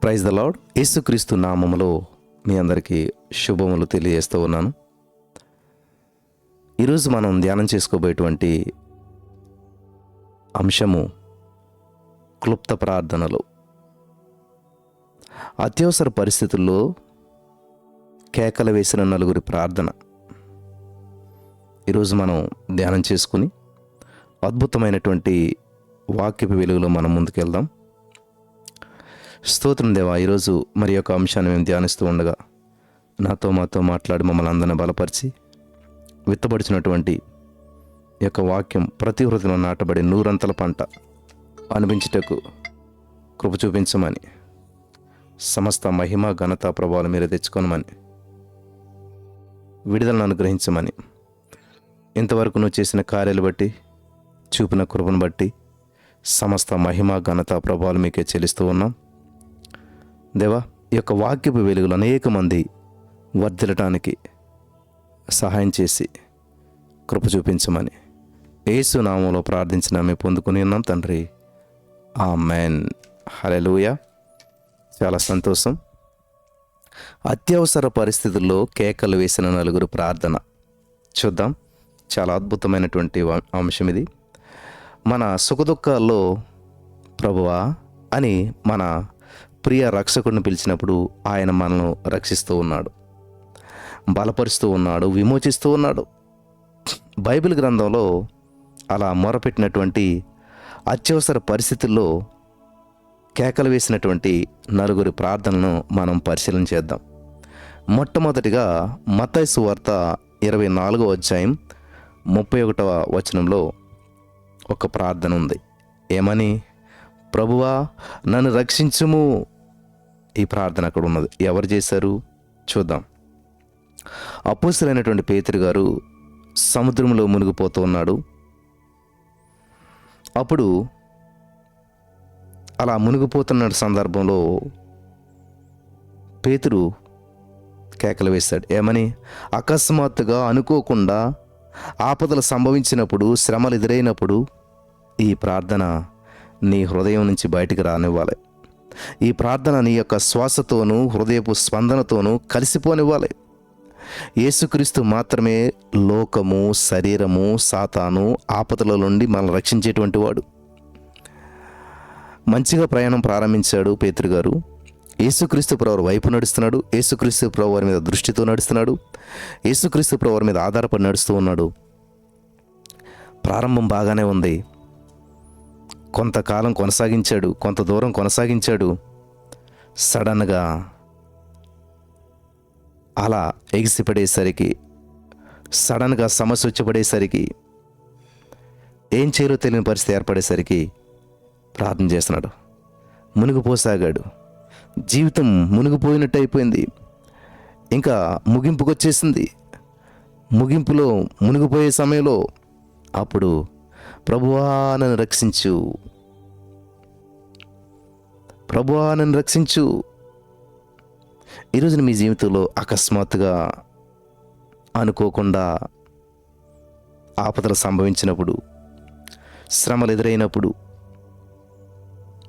Praise the lord. యేసుక్రీస్తు నామములో మీ అందరికీ శుభములు తెలియజేస్తూ ఉన్నాను. ఈరోజు మనం ధ్యానం చేసుకోబోయేటువంటి అంశము క్లుప్త ప్రార్థనలు. అత్యవసర పరిస్థితుల్లో కేకలు వేసిన నలుగురి ప్రార్థన. ఈరోజు మనం ధ్యానం చేసుకుని అద్భుతమైనటువంటి వాక్యపు వెలుగులో మనం ముందుకెళ్దాం. స్తోత్రం దేవా, ఈరోజు మరి యొక్క అంశాన్ని మేము ధ్యానిస్తూ ఉండగా మాతో మాట్లాడి మమ్మల్ని అందరిని బలపరిచి విత్తబడిచినటువంటి యొక్క వాక్యం ప్రతి హృదయంలో నాటబడి నూరంతల పంట అనిపించుటకు కృప చూపించమని, సమస్త మహిమ ఘనత ప్రభావాలు మీరే తెచ్చుకోనమని, విడుదలను అనుగ్రహించమని, ఇంతవరకు నువ్వు చేసిన కార్యాలు బట్టి చూపిన కృపను బట్టి సమస్త మహిమ ఘనత ప్రభావాలు మీకే చెల్లిస్తూ ఉన్నాం. దేవా, ఈ యొక్క వాక్యపు వెలుగులు అనేక మంది వర్ధిల్లటానికి సహాయం చేసి కృప చూపించమని యేసు నామములో ప్రార్థించిన మేము పొందుకుని ఉన్నాం తండ్రి. ఆమేన్. హల్లెలూయా. చాలా సంతోషం. అత్యవసర పరిస్థితుల్లో కేకలు వేసిన నలుగురు ప్రార్థన చూద్దాం. చాలా అద్భుతమైనటువంటి అంశం ఇది. మన సుఖదుఖాల్లో ప్రభువా అని మన ప్రియ రక్షకుడిని పిలిచినప్పుడు ఆయన మనల్ని రక్షిస్తూ ఉన్నాడు, బలపరుస్తూ ఉన్నాడు, విమోచిస్తూ ఉన్నాడు. బైబిల్ గ్రంథంలో అలా మొరపెట్టినటువంటి అత్యవసర పరిస్థితుల్లో కేకలు వేసినటువంటి నలుగురి ప్రార్థనలను మనం పరిశీలన చేద్దాం. మొట్టమొదటిగా మత్తయి సువార్త 24వ అధ్యాయం 31వ వచనంలో ఒక ప్రార్థన ఉంది. ఏమని? ప్రభువా నన్ను రక్షించుము. ఈ ప్రార్థన అక్కడ ఉన్నది. ఎవరు చేశారు చూద్దాం. అపోస్తలుడైనటువంటి పేతురు గారు సముద్రంలో మునిగిపోతూ ఉన్నాడు. అప్పుడు అలా మునిగిపోతున్న సందర్భంలో పేతురు కేకలు వేశాడు. ఏమని? అకస్మాత్తుగా అనుకోకుండా ఆపదలు సంభవించినప్పుడు, శ్రమలు ఎదురైనప్పుడు ఈ ప్రార్థన నీ హృదయం నుంచి బయటికి రానివ్వాలి. ఈ ప్రార్థన నీ యొక్క శ్వాసతోనూ హృదయపు స్పందనతోనూ కలిసిపోనివ్వాలి. యేసుక్రీస్తు మాత్రమే లోకము, శరీరము, సాతాను ఆపదల నుండి మనల్ని రక్షించేటువంటి వాడు. మంచిగా ప్రయాణం ప్రారంభించాడు పేతురు గారు. యేసుక్రీస్తు ప్రభువారి వైపు నడుస్తున్నాడు. యేసుక్రీస్తు ప్రభువారి మీద దృష్టితో నడుస్తున్నాడు. యేసుక్రీస్తు ప్రభువారి మీద ఆధారపడి నడుస్తూ ఉన్నాడు. ప్రారంభం బాగానే ఉంది. కొంతకాలం కొనసాగించాడు, కొంత దూరం కొనసాగించాడు. సడన్గా అలా ఎగిసిపడేసరికి, సడన్గా సమస్య వచ్చి పడేసరికి, ఏం చేయాలో తెలియని పరిస్థితి ఏర్పడేసరికి ప్రార్థన చేస్తున్నాడు. మునిగిపోసాగాడు. జీవితం మునిగిపోయినట్టు అయిపోయింది. ఇంకా ముగింపుకు వచ్చేసింది. ముగింపులో మునిగిపోయే సమయంలో అప్పుడు ప్రభువా నన్ను రక్షించు, ప్రభువా నన్ను రక్షించు. ఈరోజున మీ జీవితంలో అకస్మాత్తుగా అనుకోకుండా ఆపదలు సంభవించినప్పుడు, శ్రమలు ఎదురైనప్పుడు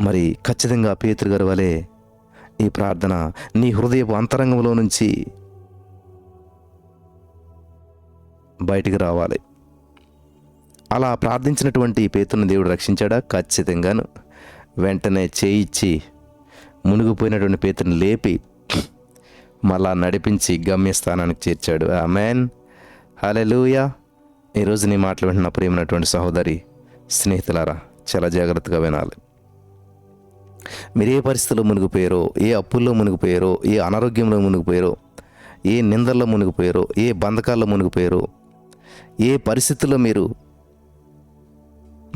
మరి ఖచ్చితంగా పేతురు గారి వలె ఈ ప్రార్థన నీ హృదయపు అంతరంగంలో నుంచి బయటికి రావాలి. అలా ప్రార్థించినటువంటి పేతురుని దేవుడు రక్షించాడా? ఖచ్చితంగాను. వెంటనే చేయిచ్చి మునిగిపోయినటువంటి పేతురుని లేపి మళ్ళా నడిపించి గమ్యస్థానానికి చేర్చాడు. ఆమేన్. హల్లెలూయా. ఈరోజు నీ మాటలు వింటున్న ప్రియమైనటువంటి సహోదరి, స్నేహితులారా, చాలా జాగ్రత్తగా వినాలి. మీరు ఏ పరిస్థితుల్లో మునిగిపోయారో, ఏ అప్పుల్లో మునిగిపోయారో, ఏ అనారోగ్యంలో మునిగిపోయారో, ఏ నిందల్లో మునిగిపోయారో, ఏ బంధకాల్లో మునిగిపోయారో, ఏ పరిస్థితుల్లో మీరు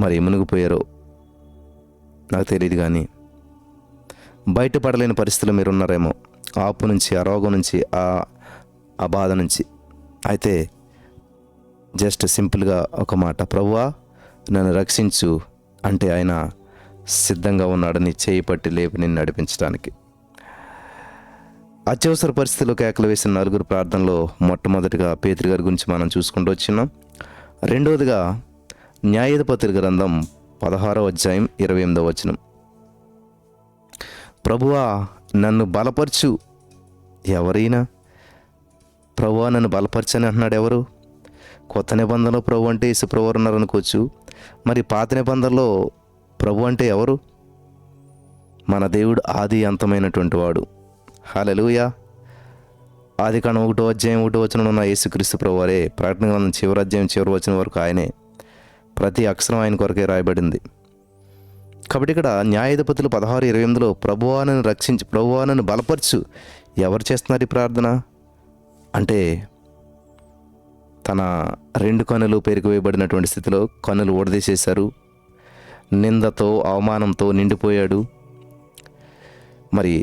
మరి మునిగిపోయారో నాకు తెలియదు, కానీ బయటపడలేని పరిస్థితుల్లో మీరు ఉన్నారేమో. ఆ అప్పు నుంచి, ఆ రోగం నుంచి, ఆ బాధ నుంచి. అయితే జస్ట్ సింపుల్గా ఒక మాట, ప్రభువా నన్ను రక్షించు అంటే ఆయన సిద్ధంగా ఉన్నాడని చేయి పట్టి లేపి నిన్ను నడిపించడానికి. అత్యవసర పరిస్థితుల్లో కేకలు వేసిన నలుగురు ప్రార్థనలో మొట్టమొదటిగా పేతురు గారి గురించి మనం చూసుకుంటూ వచ్చినాం. రెండవదిగా న్యాయాధిపతుల గ్రంథం 16వ అధ్యాయం 28వ వచనం. ప్రభువా నన్ను బలపరచు. ఎవరైనా ప్రభువా నన్ను బలపరచని అంటున్నాడు. ఎవరు? కొత్త నిబంధనలో ప్రభు అంటే యేసు ప్రభు ఉన్నారు అనుకోవచ్చు. మరి పాత నిబంధనలో ప్రభు అంటే ఎవరు? మన దేవుడు ఆది అంతమైనటువంటి వాడు. హల్లెలూయా. ఆదికాండం 1వ అధ్యాయం 1వ వచనంలో ఉన్న యేసుక్రీస్తు ప్రభువారే. ప్రకటన గ్రంథం చివరి అధ్యాయం చివరి వచనం వరకు ఆయనే. ప్రతి అక్షరం ఆయన కొరకే రాయబడింది. కాబట్టి ఇక్కడ న్యాయాధిపతులు 16:28లో ప్రభువా నన్ను రక్షించి, ప్రభువా నన్ను బలపరచు. ఎవరు చేస్తున్నారు ఈ ప్రార్థన? అంటే తన 2 కన్నులు పెరిగివేయబడినటువంటి స్థితిలో కన్నులు ఊడదీసేశారు. నిందతో అవమానంతో నిండిపోయాడు. మరి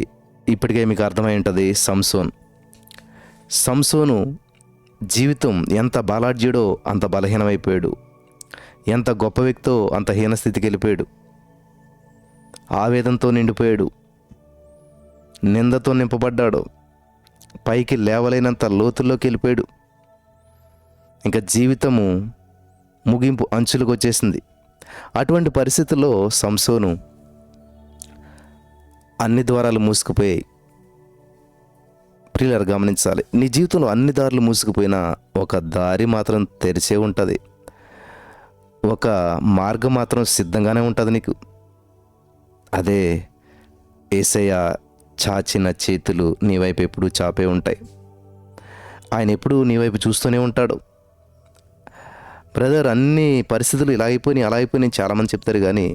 ఇప్పటికే మీకు అర్థమై ఉంటుంది సంసోను జీవితం ఎంత బలాఢ్యుడో అంత బలహీనమైపోయాడు. ఎంత గొప్ప వ్యక్తో అంత హీనస్థితికి వెళ్ళిపోయాడు. ఆవేదనతో నిండిపోయాడు. నిందతో నింపబడ్డాడు. పైకి లేవలేనంత లోతుల్లోకి వెళ్ళిపోయాడు. ఇంకా జీవితము ముగింపు అంచులకు వచ్చేసింది. అటువంటి పరిస్థితుల్లో సంసోను అన్ని ద్వారాలు మూసుకుపోయాయి. ప్రియులారా గమనించాలి, నీ జీవితంలో అన్ని దారులు మూసుకుపోయినా ఒక దారి మాత్రం తెరిచే ఉంటుంది. ఒక మార్గం మాత్రం సిద్ధంగానే ఉంటుంది నీకు. అదే యేసయ్య చాచిన చేతులు నీ వైపు ఎప్పుడూ చాపే ఉంటాయి. ఆయన ఎప్పుడూ నీ వైపు చూస్తూనే ఉంటాడు. బ్రదర్, అన్ని పరిస్థితులు ఇలా అయిపోయినాయి అలా అయిపోయినాయి చాలామంది చెప్తారు, కానీ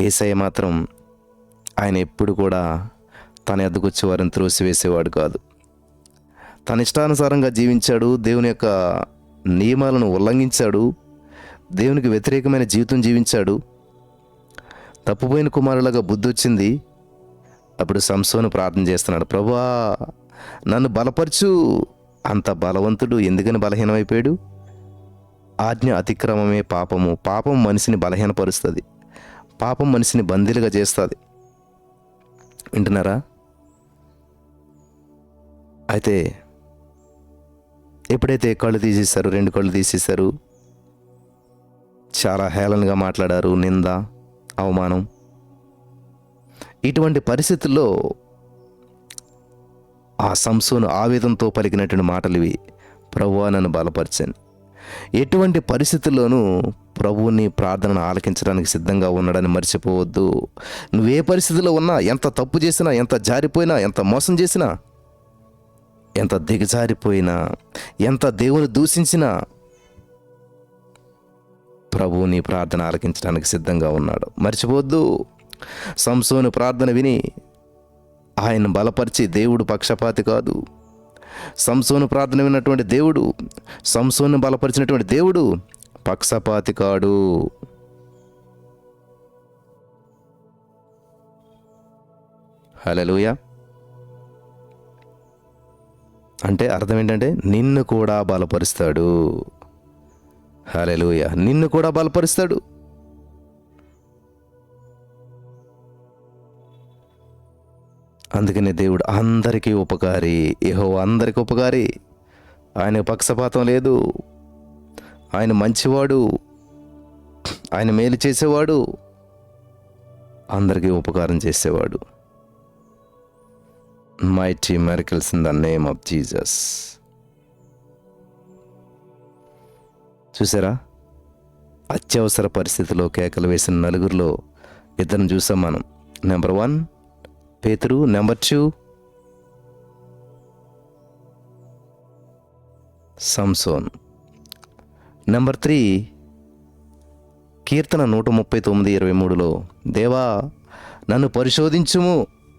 యేసయ్య మాత్రం ఆయన ఎప్పుడు కూడా తన ఎద్దకు వచ్చే వారిని త్రోసివేసేవాడు కాదు. తన ఇష్టానుసారంగా జీవించాడు. దేవుని యొక్క నియమాలను ఉల్లంఘించాడు. దేవునికి వ్యతిరేకమైన జీవితం జీవించాడు. తప్పుపోయిన కుమారులాగా బుద్ధి వచ్చింది. అప్పుడు సంసోను ప్రార్థన చేస్తున్నాడు, ప్రభువా నన్ను బలపరచు. అంత బలవంతుడు ఎందుకని బలహీనమైపోయాడు? ఆజ్ఞ అతిక్రమమే పాపము. పాపం మనిషిని బలహీనపరుస్తుంది. పాపం మనిషిని బందీలుగా చేస్తుంది. వింటున్నారా? అయితే ఎప్పుడైతే కళ్ళు తీసేశారు, 2 కళ్ళు తీసేశారు, చాలా హేళనగా మాట్లాడారు, నింద అవమానం. ఇటువంటి పరిస్థితుల్లో ఆ సంసోను ఆవేదనతో పలికినటువంటి మాటలు ఇవి, ప్రభువా నన్ను బలపరచని. ఎటువంటి పరిస్థితుల్లోనూ ప్రభువుని ప్రార్థనను ఆలకించడానికి సిద్ధంగా ఉన్నాడని మర్చిపోవద్దు. నువ్వే పరిస్థితిలో ఉన్నా, ఎంత తప్పు చేసినా, ఎంత జారిపోయినా, ఎంత మోసం చేసినా, ఎంత దిగజారిపోయినా, ఎంత దేవుని దూషించినా ప్రభువు నీ ప్రార్థన ఆలకించడానికి సిద్ధంగా ఉన్నాడు. మర్చిపోవద్దు. సంసోను ప్రార్థన విని ఆయన బలపరిచి, దేవుడు పక్షపాతి కాదు. సంసోను ప్రార్థన విన్నటువంటి దేవుడు, సంసోను బలపరిచినటువంటి దేవుడు పక్షపాతి కాడు. హల్లెలూయా. అంటే అర్థం ఏంటంటే నిన్ను కూడా బలపరుస్తాడు. హల్లెలూయా. నిన్ను కూడా బలపరుస్తాడు. అందుకనే దేవుడు అందరికీ ఉపకారి. యెహోవా అందరికీ ఉపకారి. ఆయన పక్షపాతం లేదు. ఆయన మంచివాడు. ఆయన మేలు చేసేవాడు. అందరికీ ఉపకారం చేసేవాడు. Mighty miracles in the name of Jesus. చూసారా? అత్యవసర పరిస్థితిలో కేకలు వేసిన నలుగురిలో ఇద్దరిని చూసాం మనం. నెంబర్ 1 పేతురు, నెంబర్ 2 సంసోన్, నెంబర్ 3 కీర్తన 139:23లో దేవా నన్ను పరిశోధించుము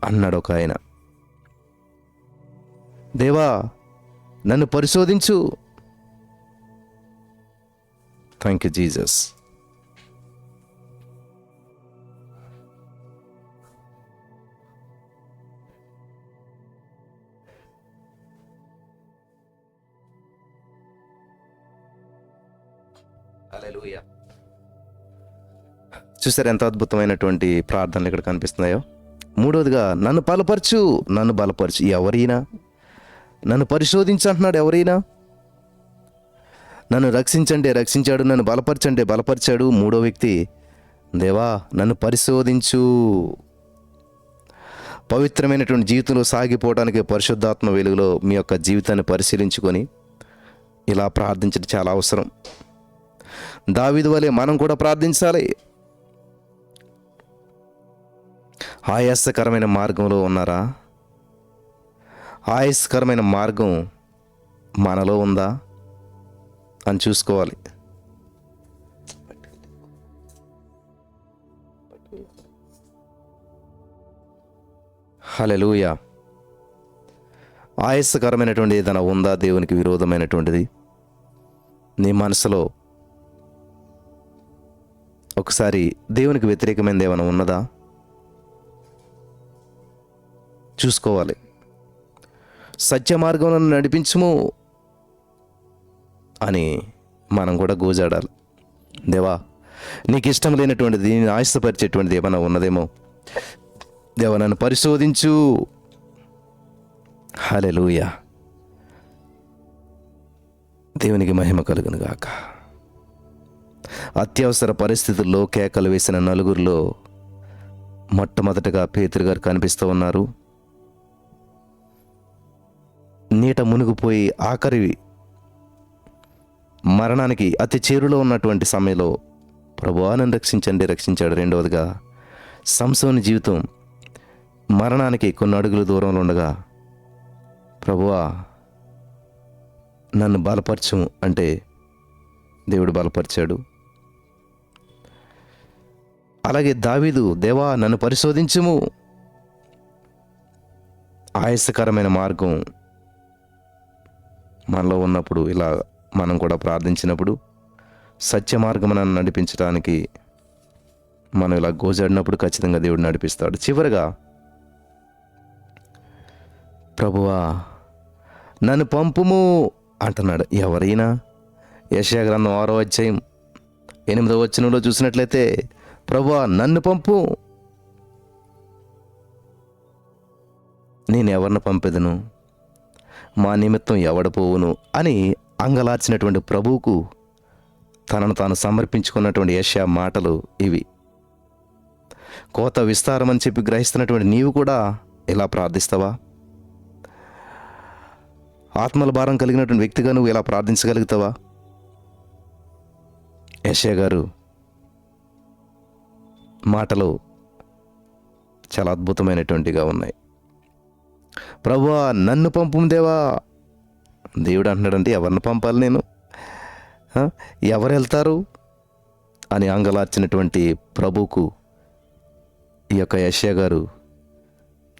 అన్నాడు ఒక ఆయన. దేవా నన్ను పరిశోధించు. Thank you Jesus. హల్లెలూయా. చూసారు ఎంత అద్భుతమైనటువంటి ప్రార్థనలు ఇక్కడ కనిపిస్తున్నాయో. 3వదిగా నన్ను బలపరచు, నన్ను బలపరచు. ఎవరైనా నన్ను పరిశోధించు అంటున్నాడు. ఎవరైనా నన్ను రక్షించంటే రక్షించాడు, నన్ను బలపరచంటే బలపరిచాడు. 3వ వ్యక్తి దేవా నన్ను పరిశోధించు. పవిత్రమైనటువంటి జీవితంలో సాగిపోవడానికి పరిశుద్ధాత్మ వెలుగులో మీ యొక్క జీవితాన్ని పరిశీలించుకొని ఇలా ప్రార్థించడం చాలా అవసరం. దావీదు వలె మనం కూడా ప్రార్థించాలి. ఆయాసకరమైన మార్గంలో ఉన్నారా? ఆయాసకరమైన మార్గం మనలో ఉందా అని చూసుకోవాలి. హల్లెలూయా. ఆయాసకరమైనటువంటి ఏదైనా ఉందా? దేవునికి విరోధమైనటువంటిది నీ మనసులో ఒకసారి దేవునికి వ్యతిరేకమైనది ఏమైనా ఉన్నదా చూసుకోవాలి. సత్య మార్గంలో నడిపించుము అని మనం కూడా గోజాడాలి. దేవా, నీకు ఇష్టం లేనటువంటిది, నేను ఆశపరిచేటువంటిది ఏమైనా ఉన్నదేమో దేవా, నన్ను పరిశోధించు. హల్లెలూయా. దేవునికి మహిమ కలుగును గాక. అత్యవసర పరిస్థితుల్లో కేకలు వేసిన నలుగురిలో మొట్టమొదటగా పేతురు గారు కనిపిస్తూ ఉన్నారు. నీట మునిగిపోయి ఆఖరి మరణానికి అతి చేరులో ఉన్నటువంటి సమయంలో ప్రభువా నన్ను రక్షించండి రక్షించాడు. రెండవదిగా సంసోని జీవితం మరణానికి కొన్ని అడుగుల దూరంలో ఉండగా ప్రభువా నన్ను బలపరచు అంటే దేవుడు బలపరిచాడు. అలాగే దావీదు, దేవా నన్ను పరిశోధించుము. ఆయాసకరమైన మార్గం మనలో ఉన్నప్పుడు ఇలా మనం కూడా ప్రార్థించినప్పుడు సత్య మార్గం నన్ను నడిపించడానికి మనం ఇలా గోజాడినప్పుడు ఖచ్చితంగా దేవుడు నడిపిస్తాడు. చివరిగా ప్రభువా నన్ను పంపుము అంటున్నాడు. ఎవరైనా యెషయా గ్రంథం 6వ అధ్యాయం 8వ వచనంలో చూసినట్లయితే ప్రభువా నన్ను పంపు, నేను ఎవరిని పంపెదను, మా నిమిత్తం ఎవడ పోవును అని అంగలార్చినటువంటి ప్రభువుకు తనను తాను సమర్పించుకున్నటువంటి యెషయా మాటలు ఇవి. కోత విస్తారం అని చెప్పి గ్రహిస్తున్నటువంటి నీవు కూడా ఇలా ప్రార్థిస్తావా? ఆత్మల భారం కలిగినటువంటి వ్యక్తిగా నువ్వు ఇలా ప్రార్థించగలుగుతావా? యెషయా గారు మాటలు చాలా అద్భుతమైనటువంటిగా ఉన్నాయి. ప్రభువా నన్ను పంపు దేవా. దేవుడు అంటున్నాడంటే ఎవరిని పంపాలి నేను, ఎవరు వెళ్తారు అని అంగలార్చినటువంటి ప్రభువుకు ఈ యొక్క యెషయా గారు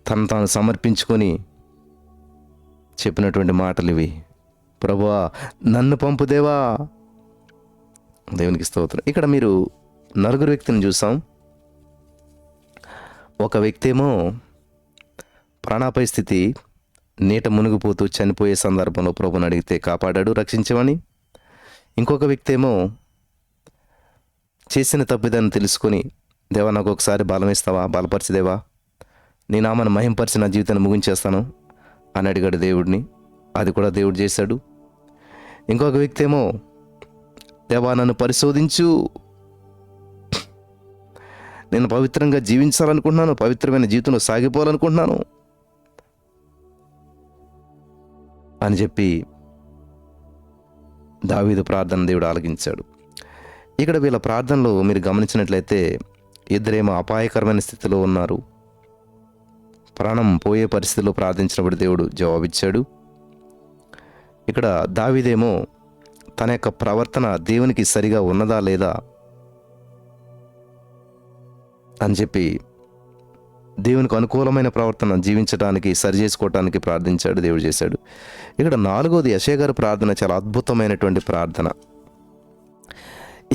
తను తాను సమర్పించుకొని చెప్పినటువంటి మాటలు ఇవి. ప్రభువా నన్ను పంపు దేవా. దేవునికి స్తోత్రం. ఇక్కడ మీరు నలుగురు వ్యక్తిని చూసాం. ఒక వ్యక్తి ఏమో ప్రాణాపాయ స్థితి, నీట మునిగిపోతూ చనిపోయే సందర్భంలో ప్రభుని అడిగితే కాపాడాడు, రక్షించమని. ఇంకొక వ్యక్తి ఏమో చేసిన తప్పిదాన్ని తెలుసుకొని దేవా నాకు ఒకసారి బలం ఇస్తావా, బలపరిచిదేవా, నీ నామాన్ని మహింపరిచి నా జీవితాన్ని ముగించేస్తాను అని అడిగాడు దేవుడిని. అది కూడా దేవుడు చేశాడు. ఇంకొక వ్యక్తి ఏమో దేవా నన్ను పరిశోధించు, నేను పవిత్రంగా జీవించాలనుకుంటున్నాను, పవిత్రమైన జీవితంలో సాగిపోవాలనుకుంటున్నాను అని చెప్పి దావీదు ప్రార్థన దేవుడు ఆలకించాడు. ఇక్కడ వీళ్ళ ప్రార్థనలో మీరు గమనించినట్లయితే ఇద్దరేమో అపాయకరమైన స్థితిలో ఉన్నారు. ప్రాణం పోయే పరిస్థితిలో ప్రార్థించినప్పుడు దేవుడు జవాబిచ్చాడు. ఇక్కడ దావీదేమో తన యొక్క ప్రవర్తన దేవునికి సరిగా ఉన్నదా లేదా అని చెప్పి దేవునికి అనుకూలమైన ప్రవర్తన జీవించడానికి సరి చేసుకోవటానికి ప్రార్థించాడు, దేవుడు చేశాడు. ఇక్కడ 4వది యెషయా గారి ప్రార్థన చాలా అద్భుతమైనటువంటి ప్రార్థన.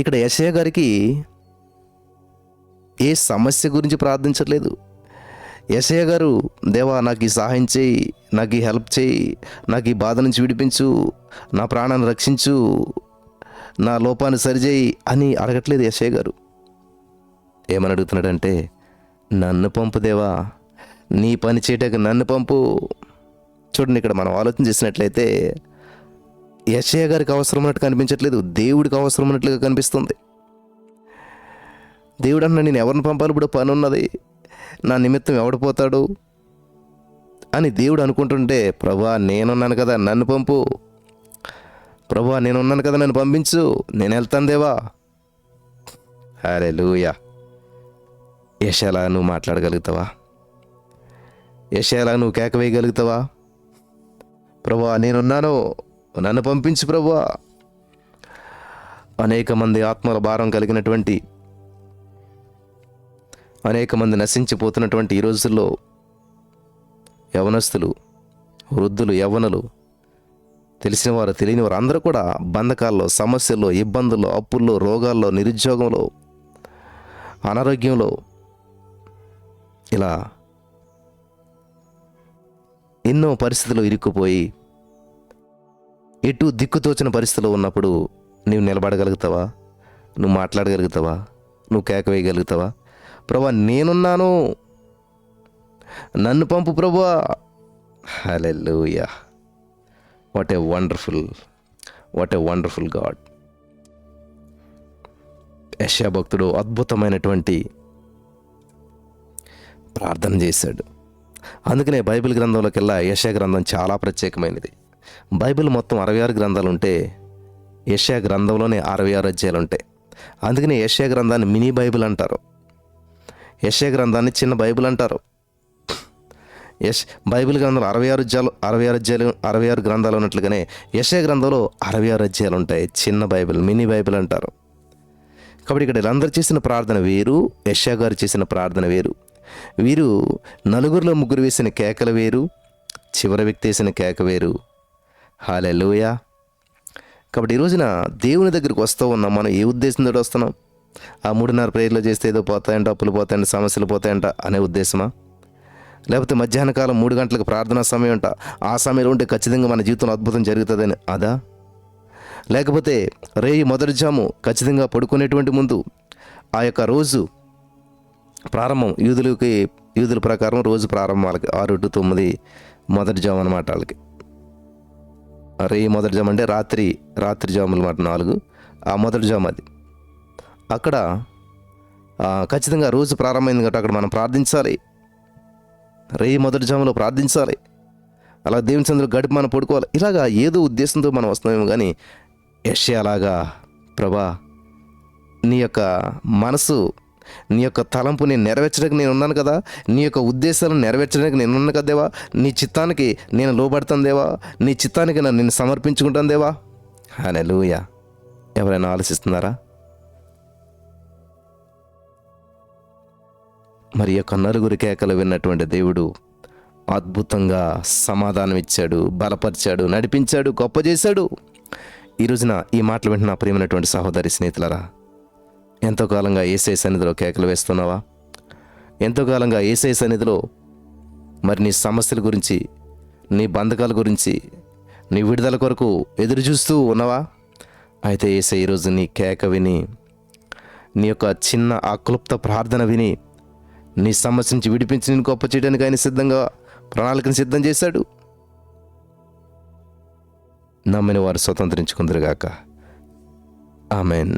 ఇక్కడ యెషయా గారికి ఏ సమస్య గురించి ప్రార్థించట్లేదు. యెషయా గారు దేవా నాకు ఈ సహాయం చేయి, నాకు ఈ హెల్ప్ చేయి, నాకు ఈ బాధ నుంచి విడిపించు, నా ప్రాణాన్ని రక్షించు, నా లోపాన్ని సరిచేయి అని అడగట్లేదు యెషయా గారు. ఏమని అడుగుతున్నాడంటే నన్ను పంపు దేవా, నీ పని చేయటానికి నన్ను పంపు. చూడండి, ఇక్కడ మనం ఆలోచన చేసినట్లయితే యెషయా గారికి అవసరం ఉన్నట్టు కనిపించట్లేదు, దేవుడికి అవసరం ఉన్నట్లుగా కనిపిస్తుంది. దేవుడు అన్నా నేను ఎవరిని పంపాలి, ఇప్పుడు పని ఉన్నది, నా నిమిత్తం ఎవడు పోతాడు, అని దేవుడు అనుకుంటుంటే, ప్రభువా నేనున్నాను కదా నన్ను పంపు, ప్రభువా నేనున్నాను కదా నన్ను పంపించు, నేను వెళ్తాను దేవా. హల్లెలూయా. యెషయాలా నువ్వు మాట్లాడగలుగుతావా? యెషయాలా నువ్వు కేక వేయగలుగుతావా? ప్రభువా నేనున్నాను, నన్ను పంపించు ప్రభువా. అనేక మంది ఆత్మల భారం కలిగినటువంటి, అనేక మంది నశించిపోతున్నటువంటి ఈ రోజుల్లో యవనస్తులు, వృద్ధులు, యవ్వనులు, తెలిసిన వారు, తెలియని వారు అందరూ కూడా బంధకాల్లో, సమస్యల్లో, ఇబ్బందుల్లో, అప్పుల్లో, రోగాల్లో, నిరుద్యోగంలో, అనారోగ్యంలో, ఇలా ఎన్నో పరిస్థితులు ఇరుక్కుపోయి ఎటు దిక్కుతోచిన పరిస్థితిలో ఉన్నప్పుడు నీవు నిలబడగలుగుతావా? నువ్వు మాట్లాడగలుగుతావా? నువ్వు కేక వేయగలుగుతావా? ప్రభువా నేనున్నాను, నన్ను పంపు ప్రభువా. హల్లెలూయా. What a wonderful God. యెషయా భక్తుడు అద్భుతమైనటువంటి ప్రార్థన చేశాడు. అందుకనే బైబిల్ గ్రంథంలోకెల్లా యెషయా గ్రంథం చాలా ప్రత్యేకమైనది. బైబిల్ మొత్తం 66 గ్రంథాలు ఉంటే యెషయా గ్రంథంలోనే 66 అధ్యాయాలు ఉంటాయి. అందుకనే యెషయా గ్రంథాన్ని మినీ బైబిల్ అంటారు, యెషయా గ్రంథాన్ని చిన్న బైబిల్ అంటారు. బైబిల్ గ్రంథంలో 66 గ్రంథాలు ఉన్నట్లుగానే యెషయా గ్రంథంలో 66 అధ్యాయాలు ఉంటాయి. చిన్న బైబిల్, మినీ బైబిల్ అంటారు. కాబట్టి ఇక్కడ వీళ్ళందరూ చేసిన ప్రార్థన వేరు, యెషయా గారు చేసిన ప్రార్థన వేరు. వీరు నలుగురిలో ముగ్గురు వేసిన కేకలు వేరు, చివరి వ్యక్తి వేసిన కేక వేరు. హల్లెలూయా. కాబట్టి ఈ రోజున దేవుని దగ్గరికి వస్తూ ఉన్నాం. మనం ఏ ఉద్దేశంతో వస్తున్నాం? ఆ 3:30 ప్రేయర్లో చేస్తే ఏదో పోతాయంట, అప్పులు పోతాయంట, సమస్యలు పోతాయంట అనే ఉద్దేశమా? లేకపోతే మధ్యాహ్న కాలం 3 గంటలకు ప్రార్థనా సమయం అంట, ఆ సమయంలో ఉంటే ఖచ్చితంగా మన జీవితంలో అద్భుతం జరుగుతుందని అదా? లేకపోతే రేయి మొదటి జాము ఖచ్చితంగా పడుకునేటువంటి ముందు ఆ యొక్క రోజు ప్రారంభం, యూదుల ప్రకారం రోజు ప్రారంభం వాళ్ళకి 6 to 9 మొదటి జాము అనమాట. వాళ్ళకి రేయి మొదటి జాము అంటే రాత్రి జాములు మాట 4, ఆ మొదటి జాము అది. అక్కడ ఖచ్చితంగా రోజు ప్రారంభమైంది కాబట్టి అక్కడ మనం ప్రార్థించాలి. రేయి మొదటి జాములో ప్రార్థించాలి. అలా దేవుని సందులో గడిపి మనం పడుకోవాలి. ఇలాగా ఏదో ఉద్దేశంతో మనం వస్తున్నామేమో కానీ యెషయా అలాగా, ప్రభా నీ యొక్క మనసు, నీ యొక్క తలంపు నేను నెరవేర్చడానికి నేను ఉన్నాను కదా, నీ యొక్క ఉద్దేశాలను నెరవేర్చడానికి నేను ఉన్నాను కదా దేవా, నీ చిత్తానికి నేను లోబడతాను దేవా, నీ చిత్తానికి నేను సమర్పించుకుంటాను దేవా. హల్లెలూయా. ఎవరైనా ఆలోచిస్తున్నారా? మరి యొక్క నలుగురి కేకలు విన్నటువంటి దేవుడు అద్భుతంగా సమాధానం ఇచ్చాడు, బలపరిచాడు, నడిపించాడు, గొప్ప చేశాడు. ఈ రోజున ఈ మాటలు వింటున్న ప్రియమైనటువంటి సహోదరి స్నేహితులారా, ఎంతో కాలంగా యేసయ్య సన్నిధిలో కేకలు వేస్తున్నావా? ఎంతో కాలంగా యేసయ్య సన్నిధిలో మరి నీ సమస్యల గురించి, నీ బంధకాల గురించి, నీ విడుదల కొరకు ఎదురు చూస్తూ ఉన్నావా? అయితే యేసయ్య ఈరోజు నీ కేక విని, నీ యొక్క చిన్న ఆ క్లుప్త ప్రార్థన విని నీ సమస్య నుంచి విడిపించి నేను గొప్ప చేయడానికి ఆయన సిద్ధంగా ప్రణాళికను సిద్ధం చేశాడు. నమ్మిన వారు స్వతంత్రించుకుందరుగాక. ఆమేన్.